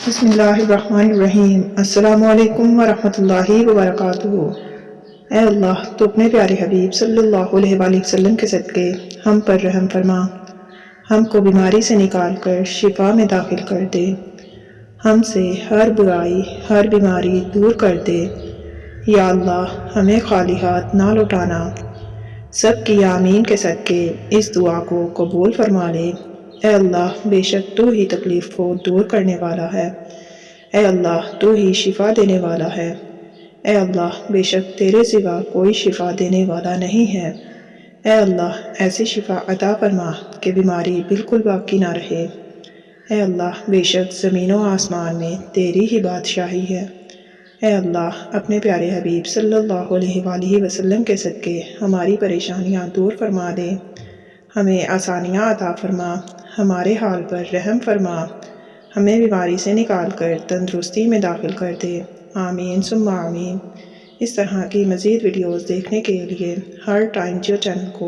بسم اللہ الرحمن الرحیم۔ السلام علیکم ورحمۃ اللہ وبرکاتہ۔ اے اللہ تو اپنے پیارے حبیب صلی اللہ علیہ وآلہ وسلم کے صدقے ہم پر رحم فرما، ہم کو بیماری سے نکال کر شفا میں داخل کر دے، ہم سے ہر برائی ہر بیماری دور کر دے۔ یا اللہ ہمیں خالی ہاتھ نہ لوٹانا، سب کی آمین کے صدقے اس دعا کو قبول فرما لے۔ اے اللہ بے شک تو ہی تکلیف کو دور کرنے والا ہے، اے اللہ تو ہی شفا دینے والا ہے، اے اللہ بے شک تیرے سوا کوئی شفا دینے والا نہیں ہے۔ اے اللہ ایسی شفا عطا فرما کہ بیماری بالکل باقی نہ رہے۔ اے اللہ بے شک زمین و آسمان میں تیری ہی بادشاہی ہے۔ اے اللہ اپنے پیارے حبیب صلی اللہ علیہ وآلہ وسلم کے صدقے ہماری پریشانیاں دور فرما دے، ہمیں آسانیاں عطا فرما، ہمارے حال پر رحم فرما، ہمیں بیماری سے نکال کر تندرستی میں داخل کر دے۔ آمین ثم آمین۔ اس طرح کی مزید ویڈیوز دیکھنے کے لیے ہر ٹائم جیو چینل کو